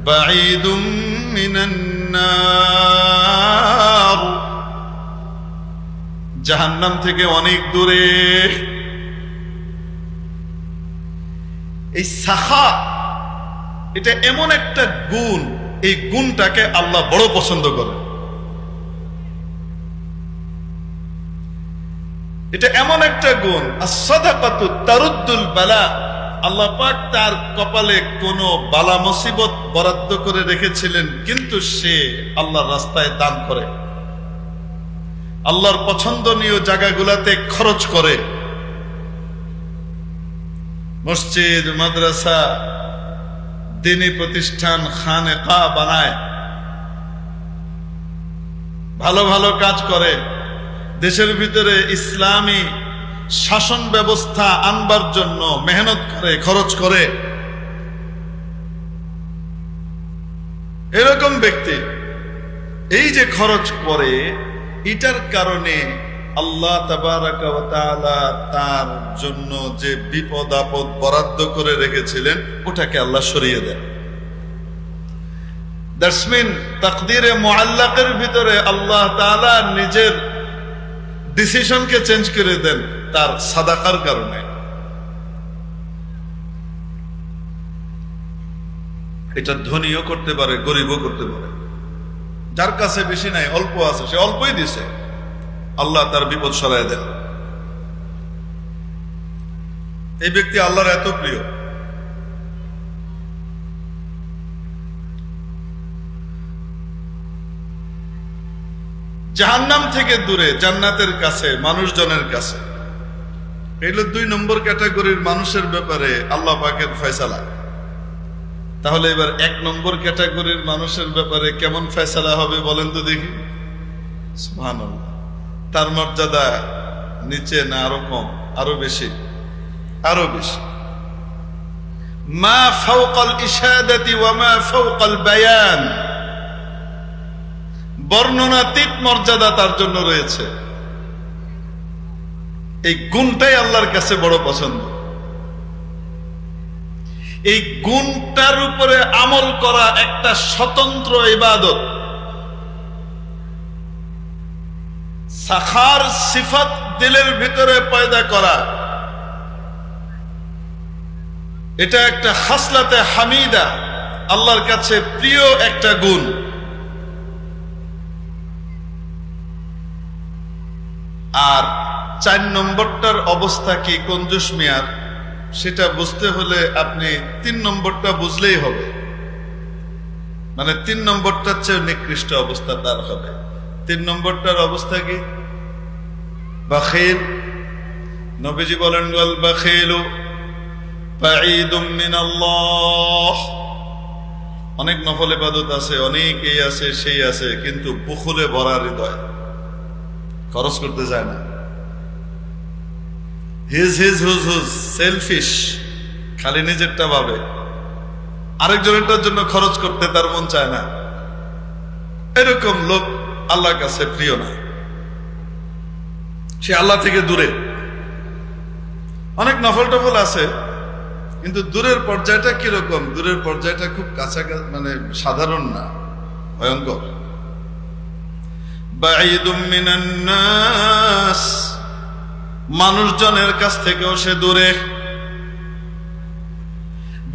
বাঈদুম মিনান নার, জাহান্নাম থেকে অনেক দূরে। এই সাখা এটা এমন একটা গুণ, এই গুণটাকে আল্লাহ বড় পছন্দ করেন। এটা এমন একটা গুণ, as-সাদাকাতু তারুদ্দুল বালা। আল্লাহ পাক তার কপালে কোনো বালা মুসিবত বরাদ্দ করে রেখেছিলেন, কিন্তু সে আল্লাহর রাস্তায় দান করে, আল্লাহর পছন্দনীয় জায়গাগুলোতে খরচ করে। মসজিদ, মাদ্রাসা, দ্বীনি প্রতিষ্ঠান, খানেকা বানায়, ভালো ভালো কাজ করে, দেশের ভিতরে ইসলামী শাসন ব্যবস্থা আনবার জন্য মেহনত করে, খরচ করে। এরকম ব্যক্তি এই যে খরচ করে, এটার কারণে আল্লাহ তাবারাকা ওয়া তাআলা তার জন্য যে বিপদ আপদ বরাদ্দ করে রেখেছিলেন ওটাকে আল্লাহ সরিয়ে দেন। দ্যাটস মিন তাকদীরে মুআল্লাকের ভিতরে আল্লাহ তাআলা নিজের ডিসিশনকে চেঞ্জ করে দেন তার সাদাকার কারণে। এটা ধনীও করতে পারে, গরিবও করতে পারে। যার কাছে বেশি নাই, অল্প আছে, সে অল্পই দিছে, আল্লাহ তার বিপদ সরায় দেন। এই ব্যক্তি আল্লাহর এত প্রিয়। জাহান্নাম থেকে দূরে, জান্নাতের কাছে, মানুষজনের কাছে। এগুলো 2 নম্বর ক্যাটাগরির মানুষের ব্যাপারে আল্লাহ পাকের ফয়সালা। তাহলে এবার 1 নম্বর ক্যাটাগরির মানুষের ব্যাপারে কেমন ফয়সালা হবে বলেন তো দেখি। সুবহানাল্লাহ। তার মর্যাদা নিচে না আরো কম? আরো বেশি, আরো বেশি। মা ফাওকাল ইশাদাতি ওয়া মা ফাওকাল বায়ান, বর্ণনাতীত মর্যাদা তার জন্য রয়েছে। এই গুণটাই আল্লাহর কাছে বড় পছন্দ। এই গুণটার উপরে আমল করা একটা স্বতন্ত্র ইবাদত। সাখার সিফাত দিলের ভিতরে পয়দা করা, এটা একটা খাসলাতে হামিদা, আল্লাহর কাছে প্রিয় একটা গুণ। আর 4 নম্বরটার অবস্থা কি কঞ্জুস মিয়ার, সেটা বুঝতে হলে আপনি 3 নম্বরটা বুঝলেই হবে। মানে 3 নম্বরটার চেয়ে নিকৃষ্ট অবস্থা তার হবে। 3 নম্বরটার অবস্থা কি? বাখিল। নবীজি বলেন, ওয়াল বাখিলু বাঈদুম মিনাল্লাহ। অনেক নফল ইবাদত আছে, অনেক এই আছে সেই আছে, কিন্তু বুখলে ভরা হৃদয়, খরচ করতে যায় না। হিজ হুজ, সেলফিশ, খালি নিজেরটা ভাবে, আরেকজনেরটার জন্য খরচ করতে তার মন চায় না। এরকম লোক আল্লাহর কাছে প্রিয় না, সে আল্লাহ থেকে দূরে। অনেক নফল টফল আছে, কিন্তু দূরের পর্যায়টা কিরকম? দূরের পর্যায়টা খুব কাছাকাছি, মানে সাধারণ না, ভয়ঙ্কর। বাঈদুম মিনান নাস, মানুষজনের কাছ থেকেও সে দূরে।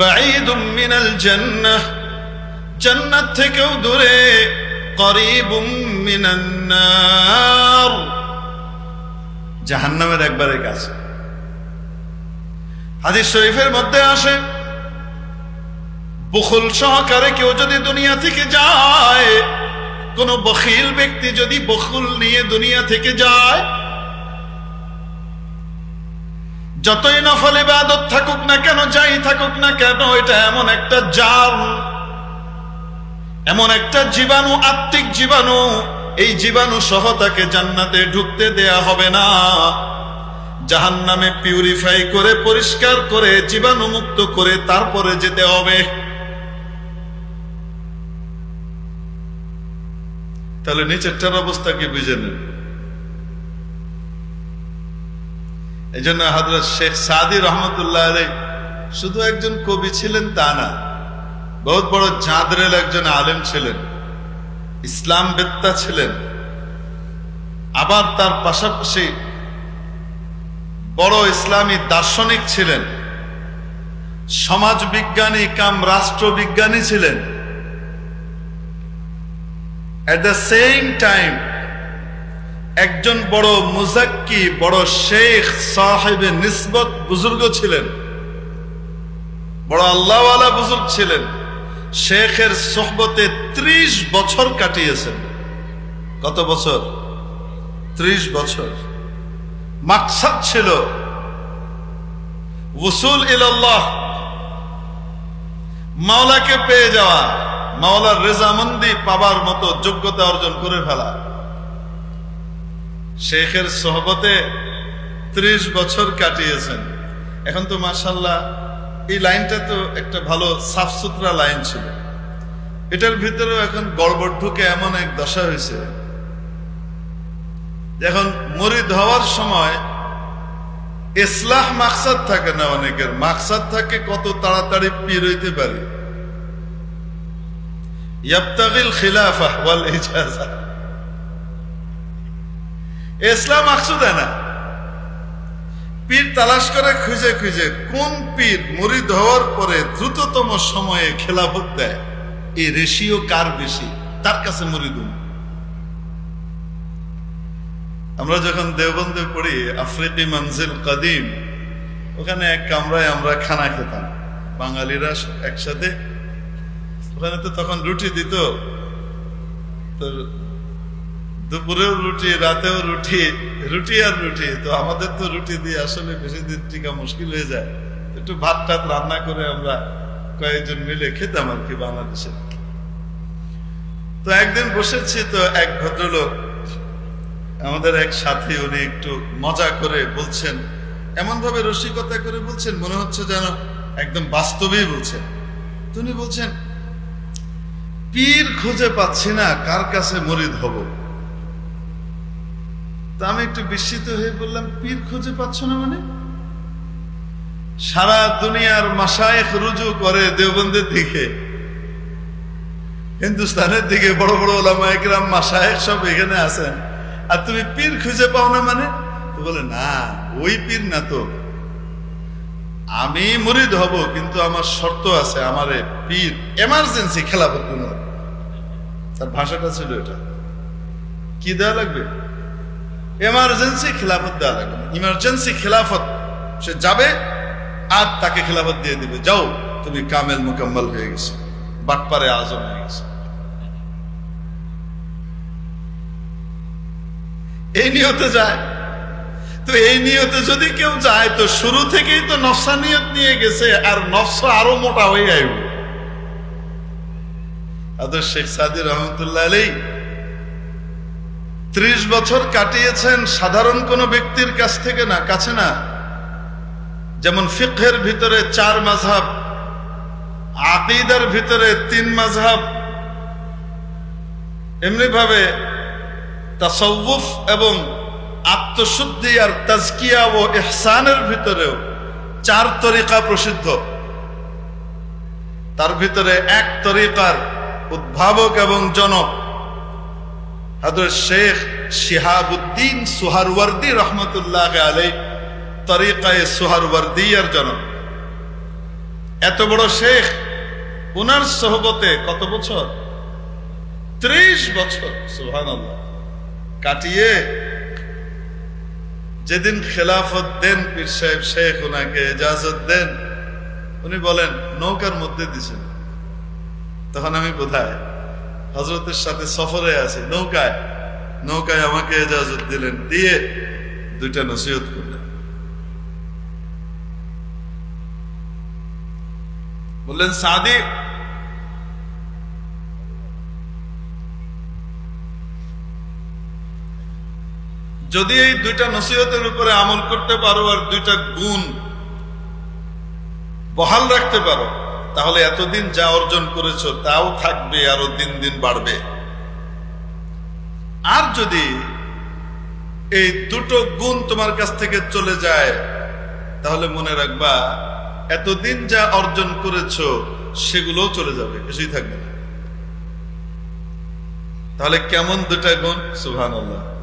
বাঈদুম মিনাল জান্নাহ, জান্নাত থেকেও দূরে। করিবুম মিনান নার, জাহান্নামের একবারে কাছে। হাদিস শরীফের মধ্যে আসে, বুখল সহকারে কেউ যদি দুনিয়া থেকে যায়, কোন বখিল ব্যক্তি যদি বখুল নিয়ে দুনিয়া থেকে যায়, যতই নফল ইবাদত থাকুক না কেন, যাই থাকুক না কেন, এটা এমন একটা জাল, এমন একটা জীবাণু, আত্মিক জীবাণু, এই জীবাণু সহ তাকে জান্নাতে ঢুকতে দেয়া হবে না। জাহান্নামে পিউরিফাই করে, পরিষ্কার করে, জীবাণু মুক্ত করে তারপরে যেতে হবে। তাহলে নিচেরটার অবস্থা কি বুঝে নেন। এই জন্য হযরত শেখ সাদি রহমতুল্লাহ আলাইহি শুধু একজন কবি ছিলেন তা না, বহুত বড় জাদরেল একজন আলেম ছিলেন, ইসলাম বেত্তা ছিলেন, আবার তার পাশাপাশি বড় ইসলামী দার্শনিক ছিলেন, সমাজ বিজ্ঞানী কাম রাষ্ট্রবিজ্ঞানী ছিলেন। এট দ্য সেম টাইম একজন বড় মুজাক্কি, বড় শেখ সাহেবে নিসবত বুজুর্গ ছিলেন, বড় আল্লাহওয়ালা বুজুর্গ ছিলেন। শেখের সোহবতে 30 বছর কাটিয়েছেন। কত বছর? 30 বছর। মাকসাদ ছিল ওসুল ইলাল্লাহ, মাওলাকে পেয়ে যাওয়া, মাওলার রেজামন্দি পাবার মতো যোগ্যতা অর্জন করে ফেলা। শেখের সোহবতে 30 বছর কাটিয়েছেন। এখন তো মাশাআল্লাহ এই লাইনটা তো একটা ভালো সাফ সুতরা লাইন ছিল, এটার ভিতরেও এখন গড়বড় ঢুকে এমন এক দশা হয়েছে, এখন মুরিদ হওয়ার সময় ইসলাহ মাকসাদ থাকে না, অনেকের মাকসাদ থাকে কত তাড়াতাড়ি পীর হইতে পারি। ইয়াবতাগিল খিলাফা ওয়াল ইজাজা, ইসলাম মাকসুদ না। পীর তালাশ করে খুঁজে খুঁজে কোন পীর মুরিদ হওয়ার পরে দ্রুততম সময়ে খেলাফত দেয়, এই রেশিও কার বেশি, তার কাছে মুরিদ। আমরা যখন দেওবন্দে পড়ি আফ্রিকি মঞ্জিল কাদিম, ওখানে এক কামরায় আমরা খানা খেতাম বাঙালিরা একসাথে। ওখানে তো তখন রুটি দিত, তো দুপুরেও রুটি, রাতেও রুটি, রুটি আর রুটি। তো আমাদের তো রুটি দিয়ে আসলে বেশি দিন টিকা মুশকিল হয়ে যায়, একটু ভাত টাত রান্না করে আমরা কয়েকজন মিলে খেতাম আর কি বাংলাদেশে। তো একদিন বসেছি, তো এক ভদ্রলোক আমাদের এক সাথী, উনি একটু মজা করে বলছেন, এমন ভাবে রসিকতা করে বলছেন মনে হচ্ছে যেন একদম বাস্তবেই বলছেন। উনি বলছেন, পীর খুঁজে পাচ্ছি না, কার কাছে মুরিদ হব। তা আমি একটু বিস্মিত হয়ে বললাম, পীর খুঁজে পাচ্ছ না মানে? সারা দুনিয়ার মাশায়েখ রুজু করে দেওবন্দের দিকে, হিন্দুস্তানের দিকে বড় বড় ওলামা ইকরাম মাশায়েখ সব এখানে আছেন, আর তুমি পীর খুঁজে পাও না মানে? তো বলে, না ওই পীর না, তো আমি মুরিদ হব, কিন্তু আমার শর্ত আছে, আমারে পীর এমার্জেন্সি খেলাফত দিন। তার ভাষাটা ছিল এটা, কি দেওয়া লাগবে? এমার্জেন্সি খেলাফত দেওয়া লাগবে। ইমার্জেন্সি খেলাফত, সে যাবে আর তাকে খেলাফত দিয়ে দিবে, যাও তুমি কামেল মুকাম্মাল হয়ে গেছে, বাটপারে আজম হয়ে গেছে। এই নিয়তে যায়। তো এই নিয়তে যদি কেউ যায়, তো শুরু থেকেই তো নফসানিয়ত নিয়ে গেছে, আর নফস আরো মোটা হয়ে আইব। আদর শেখ সাদি রহমতুল্লাহ আলাইহি 30 বছর কাটিয়েছেন সাধারণ কোন ব্যক্তির কাছ থেকে না, কাছে না। যেমন ফিকহের ভিতরে 4 মাযহাব, আকীদার ভিতরে 3 মাযহাব, এমনি ভাবে তাসাউফ এবং আত্মশুদ্ধি আর তাজকিয়া ও ইহসানের ভিতরেও 4 তরিকা প্রসিদ্ধ। তার ভিতরে এক তরিকার উদ্ভাবক এবং জনক হযরত শেখ শিহাবুদ্দিন সুহারওয়ার্দী রহমতুল্লাহ আলাইহি, তরিকায়ে সুহারওয়ার্দিয়ার জনক। এত বড় শেখ, উনার সোহবতে কত বছর? 30 বছর সুবহানাল্লাহ কাটিয়ে যেদিন খেলাফত দেন পীর সাহেব শেখ, ওনাকে ইজাজত দেন, উনি বলেন নৌকার মধ্যে দিছেন। তখন আমি কোথায়? হযরতের সাথে সফরে আছি, নৌকায়। নৌকায় আমাকে ইজাজত দিলেন, দিয়ে 2টা নসিহত করলেন। বললেন, সাদি, যদি এই 2টা নসিহতের উপরে আমল করতে পারো আর 2টা গুণ বহাল রাখতে পারো, তাহলে এতদিন যা অর্জন করেছো তাও থাকবে, আরো দিন দিন বাড়বে। আর যদি এই 2টো গুণ তোমার কাছ থেকে চলে যায়, তাহলে মনে রাখবা এতদিন যা অর্জন করেছো সেগুলোও চলে যাবে, কিছুই থাকবে না। তাহলে কেমন দুটা গুণ! সুবহানাল্লাহ।